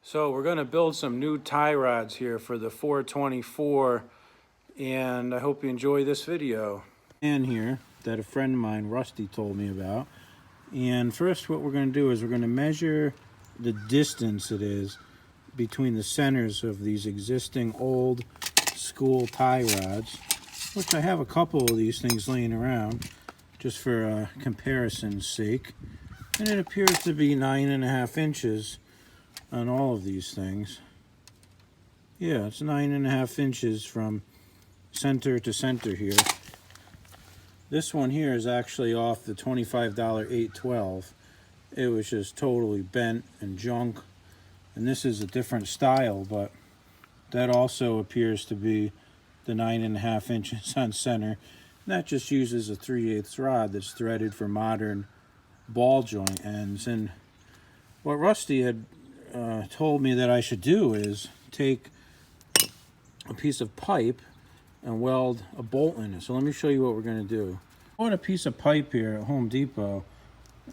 So we're going to build some new tie rods here for the 424, and I hope you enjoy this video. And here that a friend of mine, Rusty, told me about. And first what we're going to do is we're going to measure the distance it is between the centers of these existing old school tie rods, which I have a couple of these things laying around just for comparison's sake. And it appears to be 9.5 inches on all of these things. Yeah, it's 9.5 inches from center to center here. This one here is actually off the $25 812. It was just totally bent and junk. And this is a different style, but that also appears to be the 9.5 inches on center. And that just uses a 3/8 rod that's threaded for modern ball joint ends. And what Rusty had told me that I should do is take a piece of pipe and weld a bolt in it. So let me show you what we're going to do. I bought a piece of pipe here at Home Depot,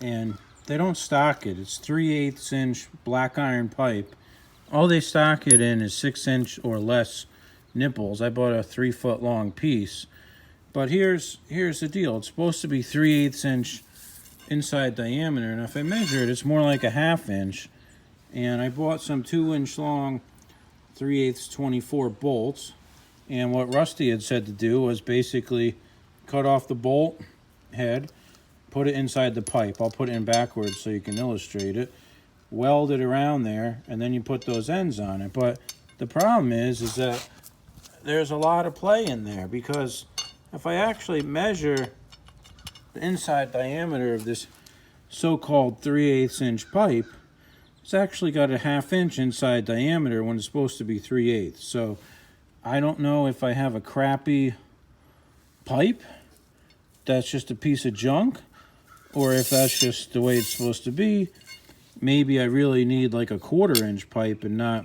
and they don't stock it. It's 3/8 inch black iron pipe. All they stock it in is 6-inch or less nipples. I bought a 3-foot long piece. But here's the deal. It's supposed to be 3/8 inch inside diameter, and if I measure it, it's more like a 1/2 inch. And I bought some 2-inch long 3/8 24 bolts. And what Rusty had said to do was basically cut off the bolt head, put it inside the pipe. I'll put it in backwards so you can illustrate it. Weld it around there, and then you put those ends on it. But the problem is that there's a lot of play in there, because if I actually measure the inside diameter of this so-called 3/8 inch pipe, it's actually got a 1/2 inch inside diameter when it's supposed to be 3/8. So I don't know if I have a crappy pipe that's just a piece of junk, or if that's just the way it's supposed to be. Maybe I really need like a 1/4 inch pipe and not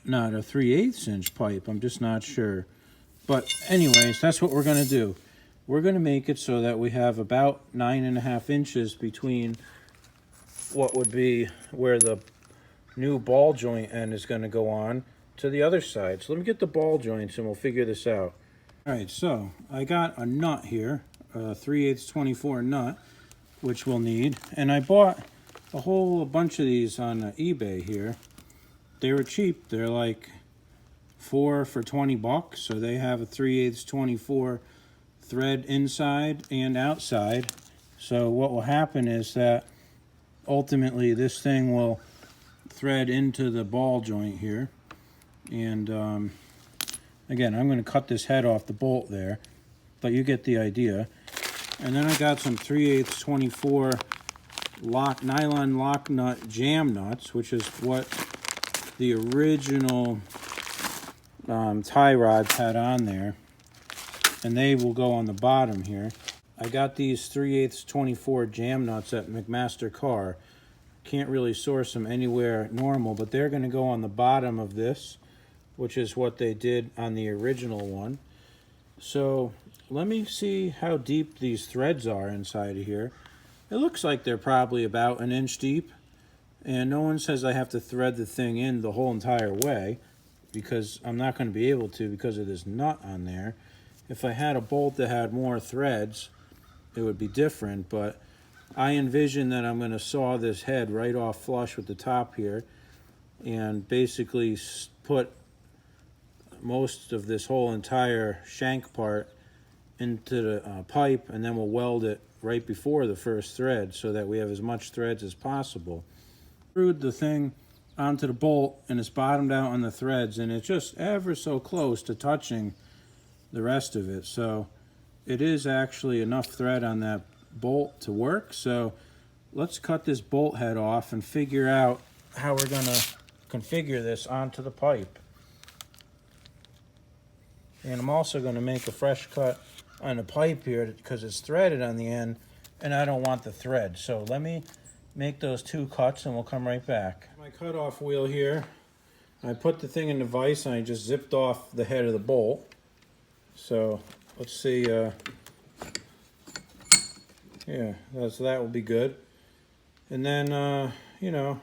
a 3/8 inch pipe. I'm just not sure. But anyways, that's what we're going to do. We're going to make it so that we have about 9.5 inches between what would be where the new ball joint end is going to go on to the other side. So let me get the ball joints and we'll figure this out. All right, so I got a nut here, a 3/8 24 nut, which we'll need. And I bought a whole bunch of these on eBay here. They were cheap. They're like 4 for $20. So they have a 3/8 24 thread inside and outside. So what will happen is that ultimately this thing will thread into the ball joint here. And again, I'm going to cut this head off the bolt there, but you get the idea. And then I got some 3/8 24 nylon lock nut jam nuts, which is what the original tie rods had on there, and they will go on the bottom here. I got these 3/8 24 jam nuts at McMaster Carr. Can't really source them anywhere normal, but they're going to go on the bottom of this, which is what they did on the original one. So let me see how deep these threads are inside of here. It looks like they're probably about 1 inch deep, and no one says I have to thread the thing in the whole entire way, because I'm not going to be able to because of this nut on there. If I had a bolt that had more threads, it would be different, but I envision that I'm going to saw this head right off flush with the top here and basically put most of this whole entire shank part into the pipe, and then we'll weld it right before the first thread so that we have as much threads as possible. Screwed the thing onto the bolt, and it's bottomed out on the threads, and it's just ever so close to touching the rest of it. So it is actually enough thread on that bolt to work. So let's cut this bolt head off and figure out how we're going to configure this onto the pipe. And I'm also going to make a fresh cut on the pipe here because it's threaded on the end and I don't want the thread. So let me make those 2 cuts and we'll come right back. My cutoff wheel here, I put the thing in the vise and I just zipped off the head of the bolt. So let's see, yeah, so that will be good. And then, you know,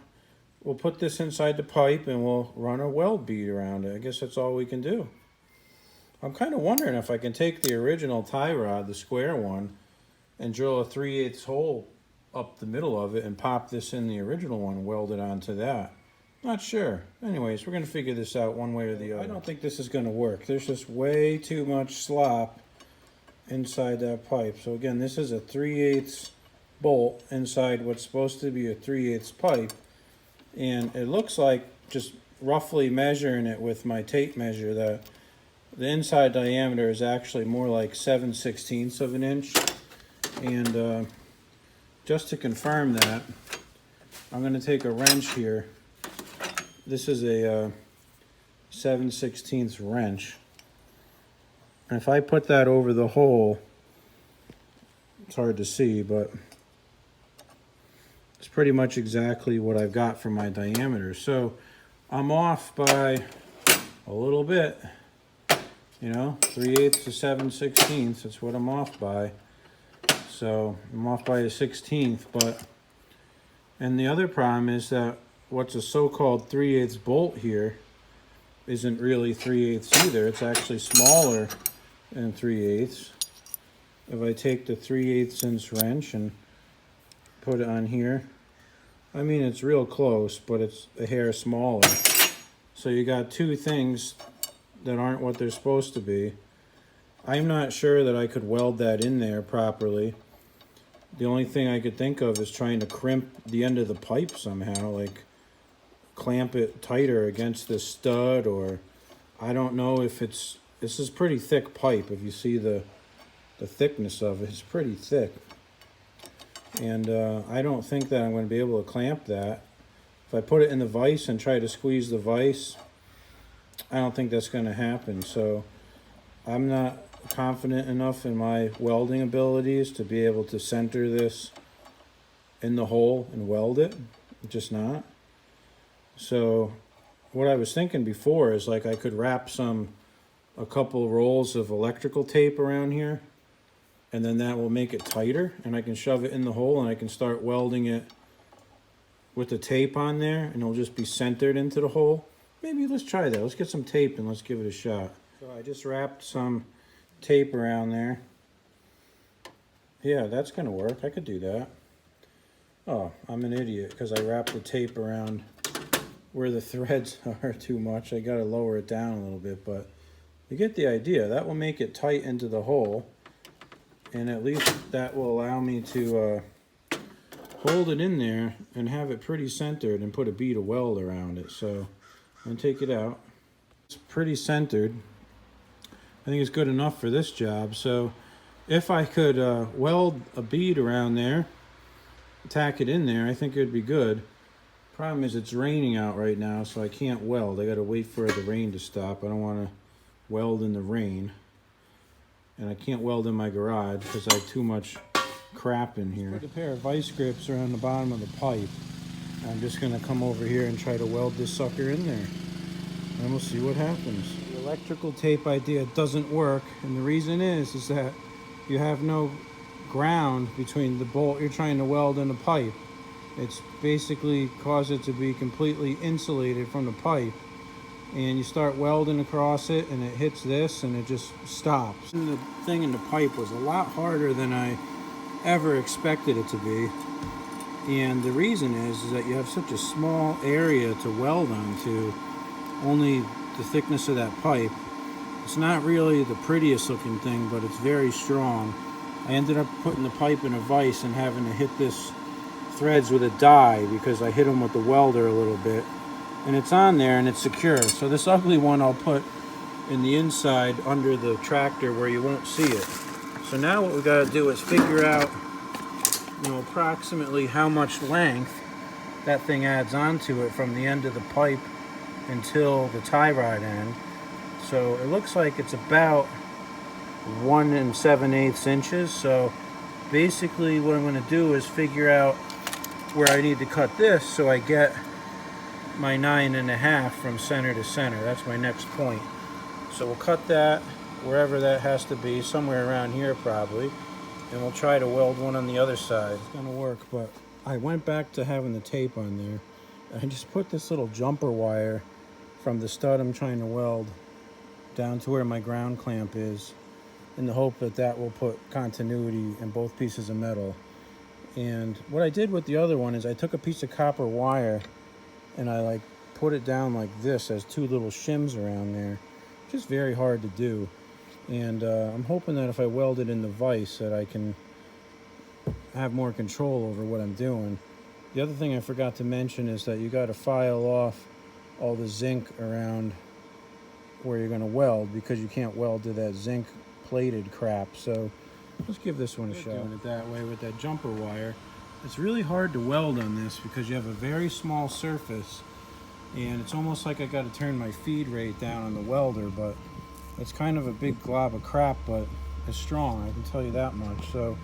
we'll put this inside the pipe and we'll run a weld bead around it. I guess that's all we can do. I'm kind of wondering if I can take the original tie rod, the square one, and drill a 3/8 hole up the middle of it and pop this in the original one and weld it onto that. Not sure. Anyways, we're going to figure this out one way or the other. I don't think this is going to work. There's just way too much slop inside that pipe. So again, this is a 3/8 bolt inside what's supposed to be a 3/8 pipe. And it looks like, just roughly measuring it with my tape measure, that the inside diameter is actually more like 7/16 of an inch. And just to confirm that, I'm going to take a wrench here. This is a 7/16 wrench. And if I put that over the hole, it's hard to see, but it's pretty much exactly what I've got for my diameter. So I'm off by a little bit, you know, 3/8 to 7/16. That's what I'm off by. So I'm off by a 16th, and the other problem is that what's a so-called 3/8 bolt here isn't really 3/8 either. It's actually smaller than 3/8. If I take the 3/8 wrench and put it on here, I mean, it's real close, but it's a hair smaller. So you got two things that aren't what they're supposed to be. I'm not sure that I could weld that in there properly. The only thing I could think of is trying to crimp the end of the pipe somehow, like clamp it tighter against this stud, or I don't know if it's, this is pretty thick pipe. If you see the thickness of it, it's pretty thick. And I don't think that I'm going to be able to clamp that. If I put it in the vise and try to squeeze the vise, I don't think that's going to happen. So I'm not confident enough in my welding abilities to be able to center this in the hole and weld it. Just not. So what I was thinking before is, like, I could wrap a couple rolls of electrical tape around here, and then that will make it tighter, and I can shove it in the hole and I can start welding it with the tape on there, and it'll just be centered into the hole. Maybe let's try that. Let's get some tape and let's give it a shot. So I just wrapped some tape around there. Yeah, that's gonna work. I could do that. Oh, I'm an idiot because I wrapped the tape around where the threads are too much. I gotta lower it down a little bit, but you get the idea. That will make it tight into the hole, and at least that will allow me to hold it in there and have it pretty centered and put a bead of weld around it. So I'm gonna take it out. It's pretty centered. I think it's good enough for this job. So if I could weld a bead around there, tack it in there, I think it would be good. Problem is it's raining out right now, so I can't weld. I gotta wait for the rain to stop. I don't wanna weld in the rain. And I can't weld in my garage because I have too much crap in here. Put a pair of vice grips around the bottom of the pipe. I'm just gonna come over here and try to weld this sucker in there. And we'll see what happens. The electrical tape idea doesn't work, and the reason is that you have no ground between the bolt you're trying to weld and the pipe. It's basically caused it to be completely insulated from the pipe, and you start welding across it and it hits this and it just stops. And the thing in the pipe was a lot harder than I ever expected it to be, and the reason is that you have such a small area to weld onto, only the thickness of that pipe. It's not really the prettiest looking thing, but it's very strong. I ended up putting the pipe in a vise and having to hit this threads with a die because I hit them with the welder a little bit, and it's on there and it's secure. So this ugly one I'll put in the inside under the tractor where you won't see it. So now what we got to do is figure out, you know, approximately how much length that thing adds onto it from the end of the pipe until the tie rod end. So it looks like it's about 1 7/8 inches. So basically what I'm going to do is figure out where I need to cut this so I get my 9.5 from center to center. That's my next point. So we'll cut that wherever that has to be, somewhere around here probably, and we'll try to weld one on the other side. It's going to work, but I went back to having the tape on there, I just put this little jumper wire from the stud I'm trying to weld down to where my ground clamp is, in the hope that that will put continuity in both pieces of metal. And what I did with the other one is I took a piece of copper wire and I like put it down like this as two little shims around there. Just very hard to do. And I'm hoping that if I weld it in the vise that I can have more control over what I'm doing. The other thing I forgot to mention is that you got to file off all the zinc around where you're going to weld, because you can't weld to that zinc plated crap. So let's give this one a shot. Doing it that way with that jumper wire. It's really hard to weld on this because you have a very small surface, and it's almost like I got to turn my feed rate down on the welder, but it's kind of a big glob of crap, but it's strong, I can tell you that much. So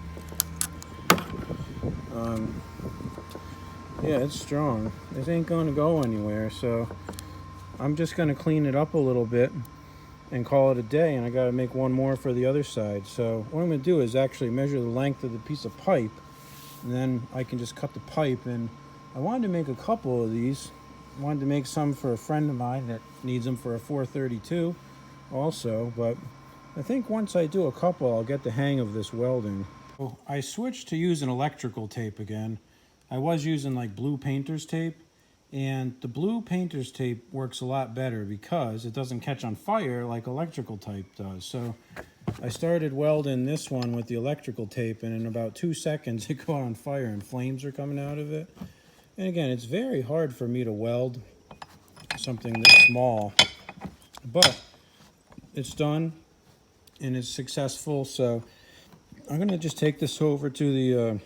yeah, it's strong. This ain't going to go anywhere, so I'm just going to clean it up a little bit and call it a day, and I got to make one more for the other side. So what I'm going to do is actually measure the length of the piece of pipe, and then I can just cut the pipe. And I wanted to make a couple of these. I wanted to make some for a friend of mine that needs them for a 432 also, but I think once I do a couple, I'll get the hang of this welding. So I switched to using electrical tape again. I was using like blue painter's tape, and the blue painter's tape works a lot better because it doesn't catch on fire like electrical tape does. So I started welding this one with the electrical tape, and in about 2 seconds it caught on fire and flames are coming out of it. And again, it's very hard for me to weld something this small, but it's done and it's successful. So I'm gonna just take this over to the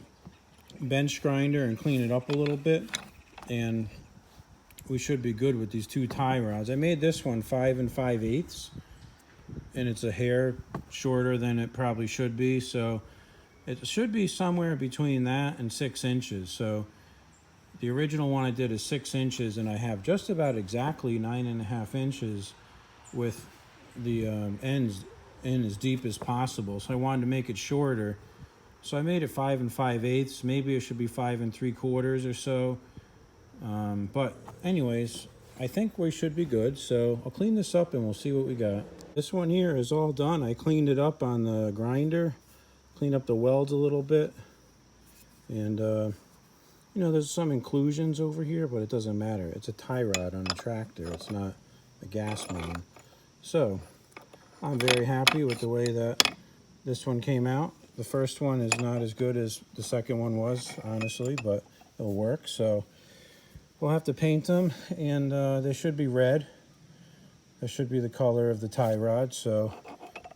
bench grinder and clean it up a little bit, and we should be good with these two tie rods. I made this one 5 5/8, and it's a hair shorter than it probably should be, so it should be somewhere between that and 6 inches. So the original one I did is 6 inches, and I have just about exactly 9.5 inches with the ends in as deep as possible. So I wanted to make it shorter, so I made it 5 5/8. Maybe it should be 5 3/4 or so. But anyways, I think we should be good. So I'll clean this up and we'll see what we got. This one here is all done. I cleaned it up on the grinder, cleaned up the welds a little bit, and you know, there's some inclusions over here, but it doesn't matter. It's a tie rod on a tractor. It's not a gas main. So I'm very happy with the way that this one came out. The first one is not as good as the second one was, honestly, but it'll work. So we'll have to paint them, and they should be red. That should be the color of the tie rod. So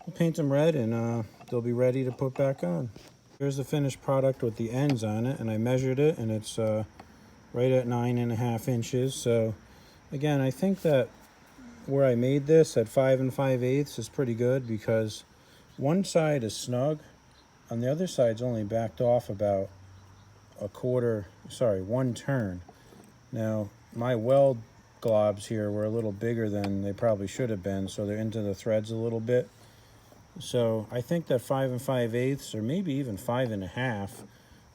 we'll paint them red, and they'll be ready to put back on. Here's the finished product with the ends on it, and I measured it, and it's right at 9.5 inches. So again, I think that where I made this at 5 5/8 is pretty good, because one side is snug, and the other side's only backed off about one turn. Now, my weld globs here were a little bigger than they probably should have been, so they're into the threads a little bit. So I think that 5 5/8 or maybe even 5.5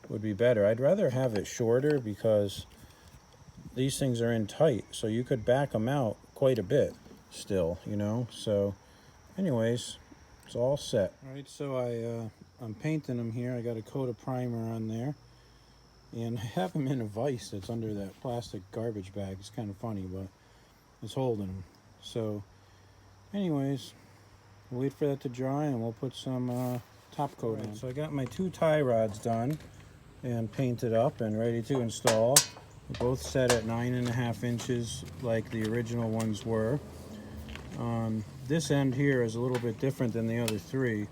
would be better. I'd rather have it shorter because these things are in tight, so you could back them out quite a bit still, you know. So anyways, it's all set. All right, so I'm painting them here. I got a coat of primer on there, and I have them in a vise that's under that plastic garbage bag. It's kind of funny, but it's holding them. So anyways, we'll wait for that to dry, and we'll put some top coat on. So I got my two tie rods done and painted up and ready to install. They're both set at 9.5 inches like the original ones were. This end here is a little bit different than the other three,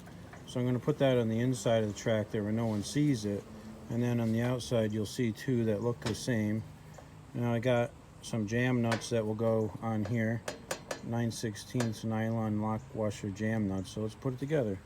so I'm going to put that on the inside of the tractor where no one sees it, and then on the outside you'll see two that look the same. Now I got some jam nuts that will go on here, 9/16 nylon lock washer jam nuts, so let's put it together.